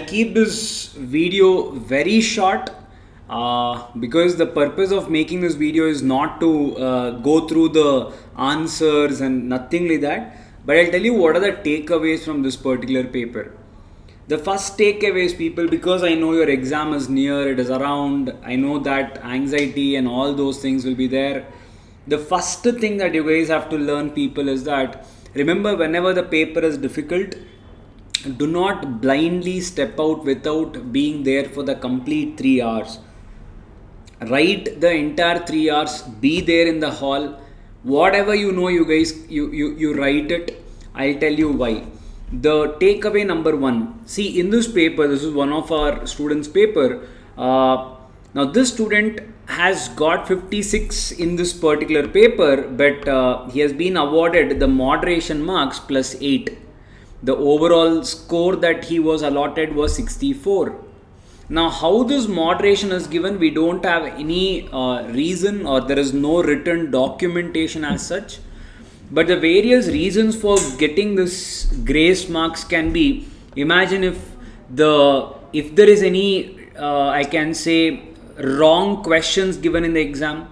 I'll keep this video very short because the purpose of making this video is not to go through the answers and nothing like that, but I'll tell you what are the takeaways from this particular paper. The first takeaways, people, because I know your exam is near, it is around, I know that anxiety and all those things will be there. The first thing that you guys have to learn, people, is that remember, whenever the paper is difficult, do not blindly step out without being there for the complete 3 hours. Write the entire 3 hours, be there in the hall. Whatever you know, you guys, you write it. I'll tell you why. The takeaway number 1, see, in this paper, this is one of our students' paper. Now this student has got 56 in this particular paper, but he has been awarded the moderation marks plus 8. The overall score that he was allotted was 64. Now how this moderation is given, we don't have any reason, or there is no written documentation as such. But the various reasons for getting this grace marks can be, imagine if there is any I can say wrong questions given in the exam.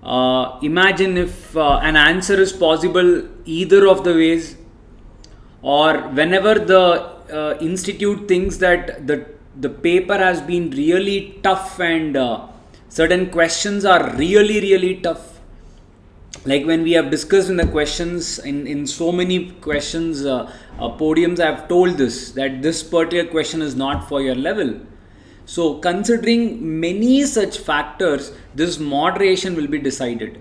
Imagine if an answer is possible either of the ways, or whenever the institute thinks that the paper has been really tough and certain questions are really tough. Like when we have discussed in the questions, in so many questions podiums, I have told this, that this particular question is not for your level. So considering many such factors, this moderation will be decided.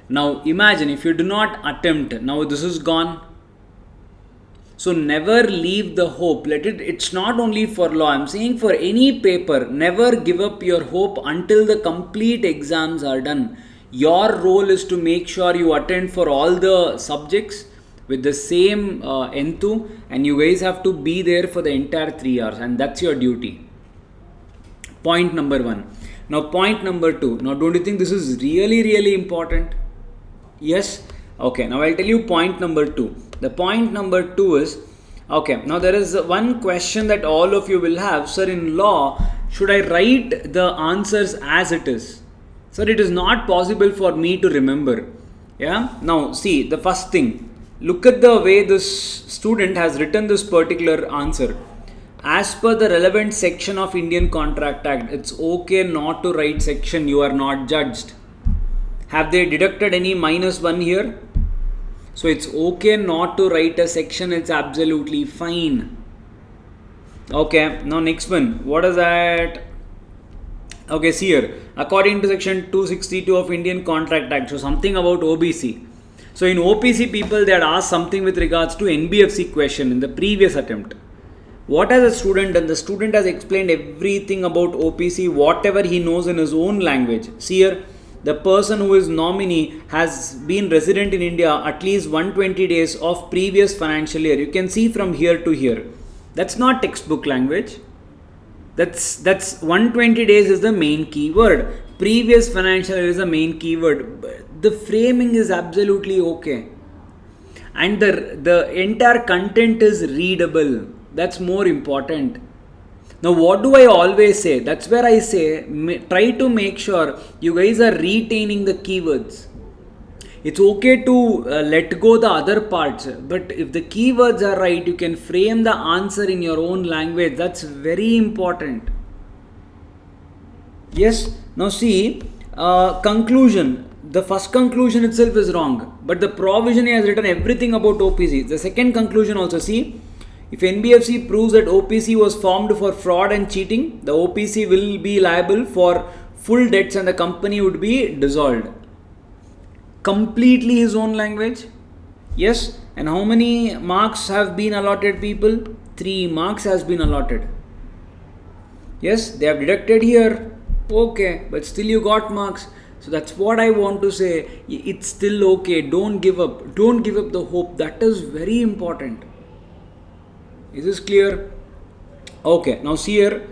Now imagine if you do not attempt, now this is gone. So never leave the hope. It's not only for law, I'm saying for any paper, never give up your hope until the complete exams are done. Your role is to make sure you attend for all the subjects with the same enthu, and you guys have to be there for the entire 3 hours, and that's your duty. Point number 1. Now point number 2. Now don't you think this is really important? Yes? Okay, now I'll tell you point number 2. The point number 2 is, okay, now there is one question that all of you will have. Sir, in law, should I write the answers as it is? Sir, it is not possible for me to remember. Yeah. Now see, the first thing, look at the way this student has written this particular answer. As per the relevant section of Indian Contract Act, it's okay not to write section, you are not judged. Have they deducted any -1 here? So it's okay not to write a section, it's absolutely fine. Okay, now next one. What is that? Okay, see here. According to section 262 of Indian Contract Act, so something about OBC. So in OPC, people, they had asked something with regards to NBFC question in the previous attempt. What has the student done? The student has explained everything about OPC, whatever he knows in his own language. See here, the person who is nominee has been resident in India at least 120 days of previous financial year. You can see from here to here. That's not textbook language. That's 120 days is the main keyword. Previous financial year is the main keyword. The framing is absolutely okay. And the entire content is readable. That's more important. Now what do I always say? That's where I say, try to make sure you guys are retaining the keywords. It's okay to let go the other parts, but if the keywords are right, you can frame the answer in your own language. That's very important. Yes. Now see, conclusion. The first conclusion itself is wrong, but the provision has written everything about OPC. The second conclusion also, see, if NBFC proves that OPC was formed for fraud and cheating, the OPC will be liable for full debts and the company would be dissolved. Completely his own language. Yes. And how many marks have been allotted, people? 3 marks has been allotted. Yes, they have deducted here. Okay, but still you got marks. So that's what I want to say. It's still okay. Don't give up. Don't give up the hope. That is very important. Is this clear? Okay, now see here.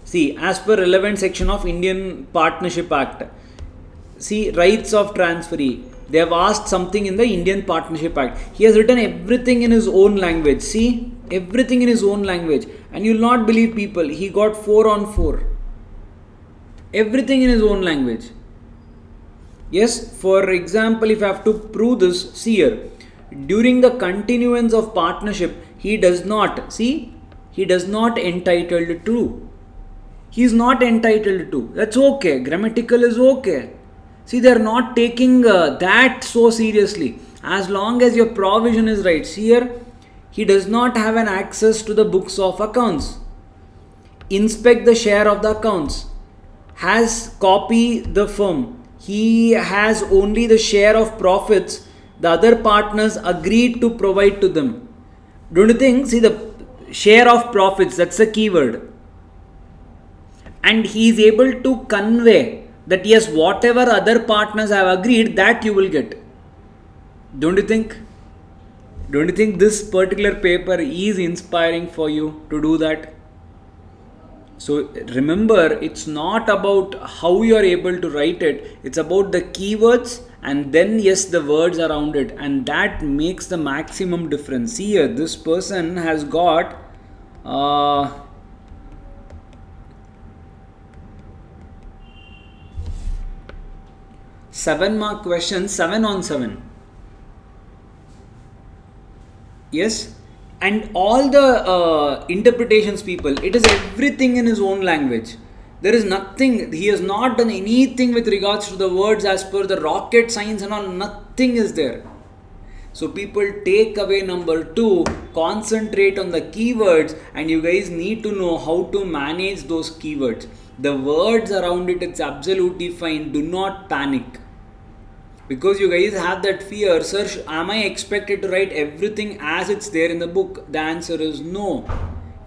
See, as per relevant section of Indian Partnership Act, see, rights of transferee. They have asked something in the Indian Partnership Act. He has written everything in his own language. See, Everything in his own language. And you'll not believe people, he got 4 on 4. Everything in his own language. Yes, for example, if I have to prove this, see here. During the continuance of partnership, he does not entitled to. He is not entitled to. That's okay. Grammatical is okay. See, they are not taking that so seriously. As long as your provision is right. See here, he does not have an access to the books of accounts. Inspect the share of the accounts. Has copy the firm. He has only the share of profits the other partners agreed to provide to them. Don't you think? See, the share of profits, that's a keyword. And he is able to convey that yes, whatever other partners have agreed, that you will get. Don't you think? Don't you think this particular paper is inspiring for you to do that? So remember, it's not about how you are able to write it. It's about the keywords and then yes, the words around it. And that makes the maximum difference. See here, this person has got 7 mark questions, 7 on 7. Yes. And all the interpretations, people, it is everything in his own language. There is nothing, he has not done anything with regards to the words as per the rocket science and all, nothing is there. So people, take away number 2, concentrate on the keywords, and you guys need to know how to manage those keywords. The words around it, it's absolutely fine. Do not panic. Because you guys have that fear, sir, am I expected to write everything as it's there in the book? The answer is no.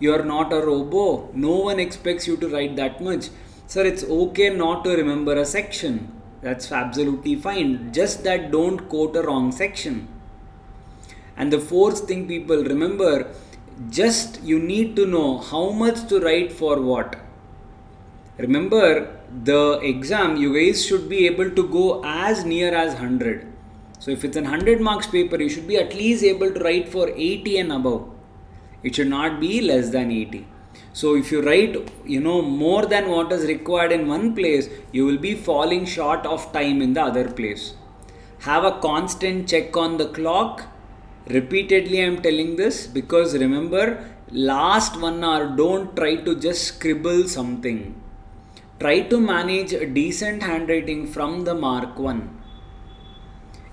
You are not a robo. No one expects you to write that much. Sir, it's okay not to remember a section. That's absolutely fine. Just that don't quote a wrong section. And the fourth thing, people, remember, just you need to know how much to write for what. Remember, the exam, you guys should be able to go as near as 100. So if it's a 100 marks paper, you should be at least able to write for 80 and above. It should not be less than 80. So if you write, more than what is required in one place, you will be falling short of time in the other place. Have a constant check on the clock. Repeatedly I am telling this because remember, last 1 hour, don't try to just scribble something. Try to manage a decent handwriting from the mark 1.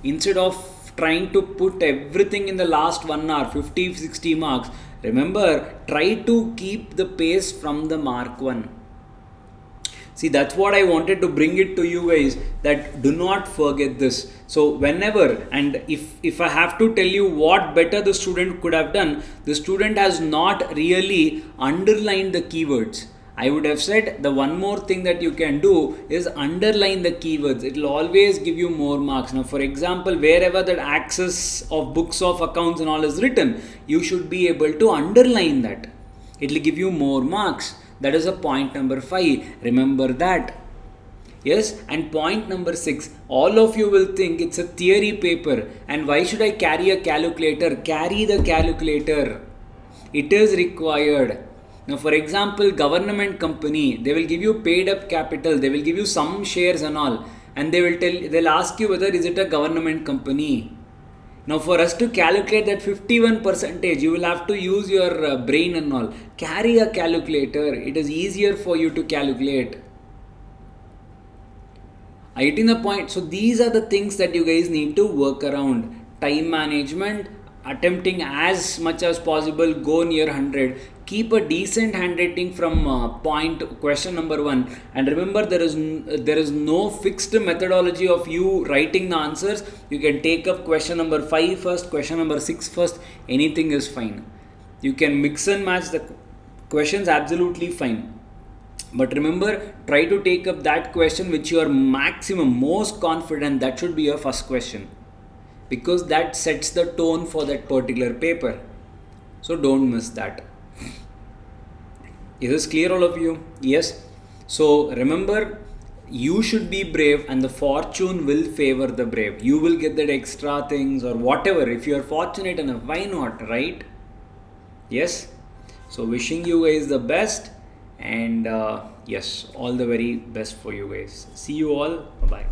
Instead of trying to put everything in the last 1 hour, 50, 60 marks, remember, try to keep the pace from the mark 1. See, that's what I wanted to bring it to you guys, that do not forget this. So whenever, and if I have to tell you what better the student could have done, the student has not really underlined the keywords. I would have said the one more thing that you can do is underline the keywords. It will always give you more marks. Now, for example, wherever that access of books of accounts and all is written, you should be able to underline that. It will give you more marks. That is a point number 5. Remember that. Yes, and point number 6. All of you will think it's a theory paper. And why should I carry a calculator? Carry the calculator. It is required. Now, for example, government company, they will give you paid up capital, they will give you some shares and all, and they'll ask you whether is it a government company. Now, for us to calculate that 51%, you will have to use your brain and all. Carry a calculator. It is easier for you to calculate. Are you getting the point? So these are the things that you guys need to work around. Time management, attempting as much as possible, go near 100. Keep a decent handwriting from question number 1, and remember, there is no fixed methodology of you writing the answers. You can take up question number 5 first, question number 6 first. Anything is fine. You can mix and match the questions, absolutely fine. But remember, try to take up that question which you are most confident. That should be your first question, because that sets the tone for that particular paper. So don't miss that. Is this clear, all of you? Yes. So remember, you should be brave and the fortune will favor the brave. You will get that extra things or whatever. If you are fortunate enough, why not, right? Yes, so wishing you guys the best, and yes, all the very best for you guys. See you all. Bye bye.